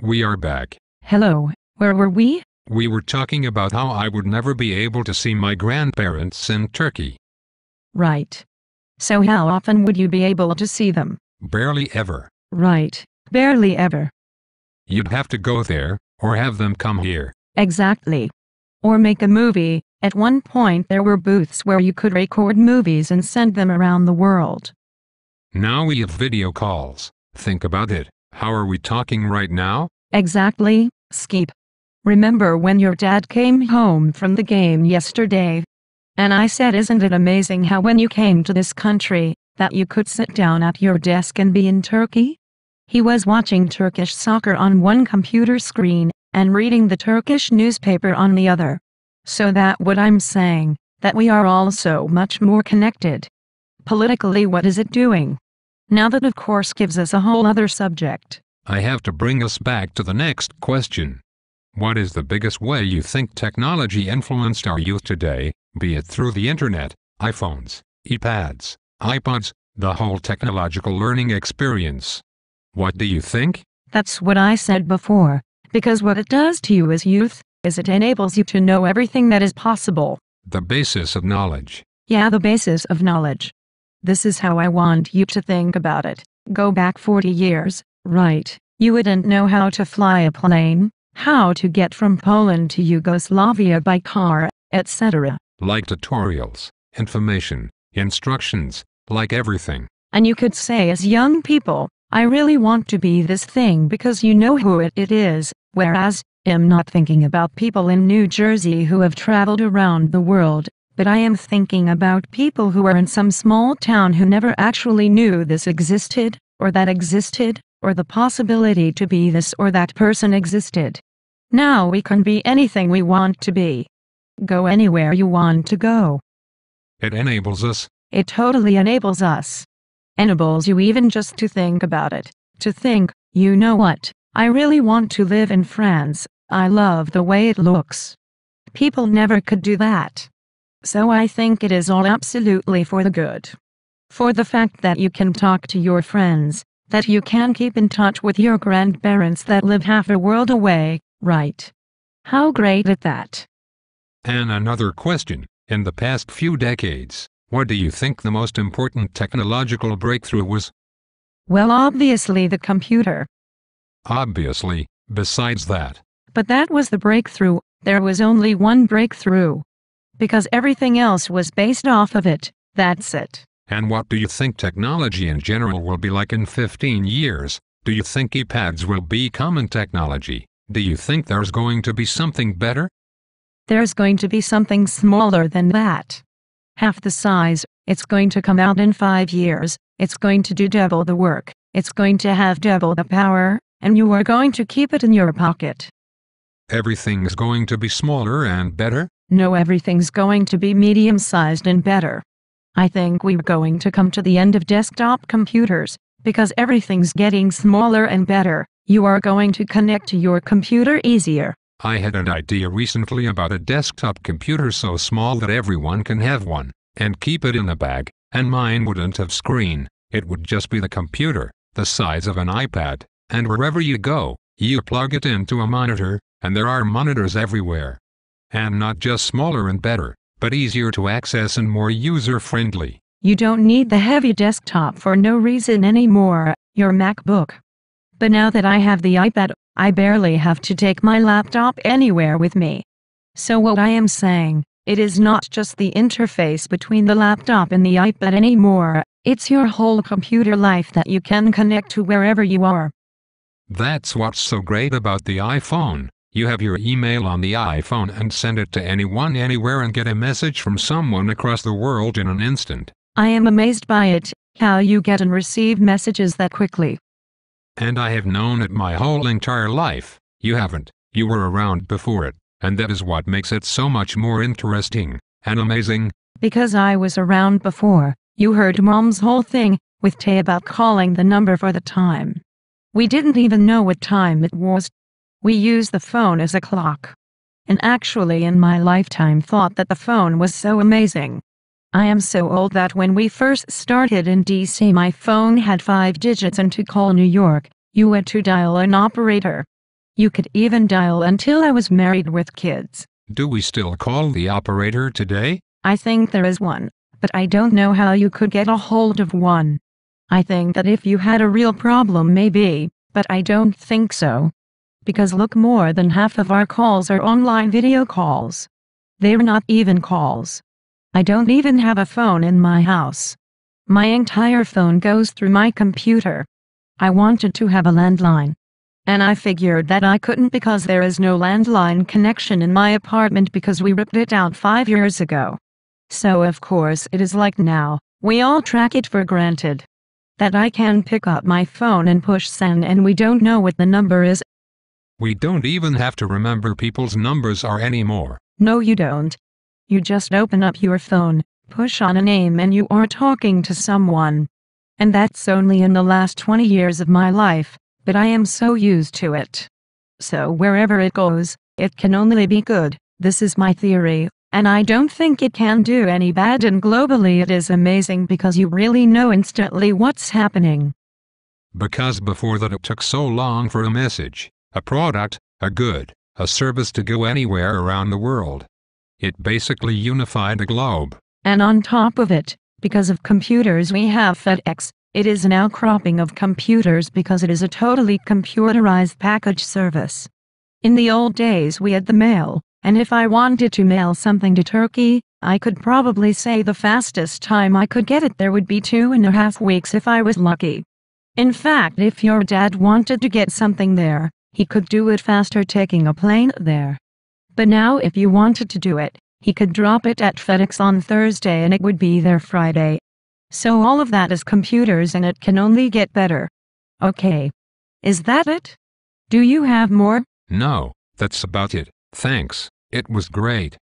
We are back. Hello, where were we? We were talking about how I would never be able to see my grandparents in Turkey. Right. So how often would you be able to see them? Barely ever. Right, barely ever. You'd have to go there, or have them come here. Exactly. Or make a movie. At one point there were booths where you could record movies and send them around the world. Now we have video calls. Think about it. How are we talking right now? Exactly, Skip. Remember when your dad came home from the game yesterday? And I said, isn't it amazing how when you came to this country, that you could sit down at your desk and be in Turkey? He was watching Turkish soccer on one computer screen, and reading the Turkish newspaper on the other. So that what I'm saying, that we are all so much more connected. Politically, what is it doing? Now that of course gives us a whole other subject. I have to bring us back to the next question. What is the biggest way you think technology influenced our youth today, be it through the internet, iPhones, iPads, iPods, the whole technological learning experience? What do you think? That's what I said before, because what it does to you as youth, is it enables you to know everything that is possible. The basis of knowledge. Yeah, the basis of knowledge. This is how I want you to think about it. Go back 40 years, right? You wouldn't know how to fly a plane, how to get from Poland to Yugoslavia by car, etc. Like tutorials, information, instructions, like everything. And you could say as young people, I really want to be this thing because you know who it is, whereas, I'm not thinking about people in New Jersey who have traveled around the world, but I am thinking about people who are in some small town who never actually knew this existed, or that existed, or the possibility to be this or that person existed. Now we can be anything we want to be. Go anywhere you want to go. It enables us. It totally enables us. Enables you even just to think about it. To think, you know what, I really want to live in France, I love the way it looks. People never could do that. So I think it is all absolutely for the good. For the fact that you can talk to your friends, that you can keep in touch with your grandparents that live half a world away, right? How great is that? And another question, in the past few decades, what do you think the most important technological breakthrough was? Well, obviously the computer. Obviously, besides that. But that was the breakthrough, there was only one breakthrough. Because everything else was based off of it, that's it. And what do you think technology in general will be like in 15 years? Do you think iPads will be common technology? Do you think there's going to be something better? There's going to be something smaller than that. Half the size, it's going to come out in 5 years, it's going to do double the work, it's going to have double the power, and you are going to keep it in your pocket. Everything's going to be smaller and better? No, everything's going to be medium-sized and better. I think we're going to come to the end of desktop computers, because everything's getting smaller and better. You are going to connect to your computer easier. I had an idea recently about a desktop computer so small that everyone can have one, and keep it in a bag, and mine wouldn't have screen, it would just be the computer, the size of an iPad, and wherever you go, you plug it into a monitor, and there are monitors everywhere. And not just smaller and better, but easier to access and more user-friendly. You don't need the heavy desktop for no reason anymore, your MacBook. But now that I have the iPad, I barely have to take my laptop anywhere with me. So what I am saying, it is not just the interface between the laptop and the iPad anymore, it's your whole computer life that you can connect to wherever you are. That's what's so great about the iPhone. You have your email on the iPhone and send it to anyone anywhere and get a message from someone across the world in an instant. I am amazed by it, how you get and receive messages that quickly. And I have known it my whole entire life. You haven't. You were around before it, and that is what makes it so much more interesting and amazing. Because I was around before, you heard Mom's whole thing with Tay about calling the number for the time. We didn't even know what time it was. We used the phone as a clock. And actually in my lifetime thought that the phone was so amazing. I am so old that when we first started in DC my phone had 5 digits, and to call New York, you had to dial an operator. You could even dial until I was married with kids. Do we still call the operator today? I think there is one, but I don't know how you could get a hold of one. I think that if you had a real problem maybe, but I don't think so. Because look, more than half of our calls are online video calls. They're not even calls. I don't even have a phone in my house. My entire phone goes through my computer. I wanted to have a landline. And I figured that I couldn't because there is no landline connection in my apartment because we ripped it out 5 years ago. So of course it is like now, we all track it for granted. That I can pick up my phone and push send and we don't know what the number is. We don't even have to remember people's numbers are anymore. No, you don't. You just open up your phone, push on a name and you are talking to someone. And that's only in the last 20 years of my life, but I am so used to it. So wherever it goes, it can only be good. This is my theory, and I don't think it can do any bad, and globally it is amazing because you really know instantly what's happening. Because before that it took so long for a message, a product, a good, a service to go anywhere around the world. It basically unified the globe. And on top of it, because of computers we have FedEx. It is an outcropping of computers because it is a totally computerized package service. In the old days we had the mail, and if I wanted to mail something to Turkey, I could probably say the fastest time I could get it there would be 2.5 weeks if I was lucky. In fact, if your dad wanted to get something there, he could do it faster taking a plane there. But now if you wanted to do it, he could drop it at FedEx on Thursday and it would be there Friday. So all of that is computers and it can only get better. Okay. Is that it? Do you have more? No, that's about it. Thanks. It was great.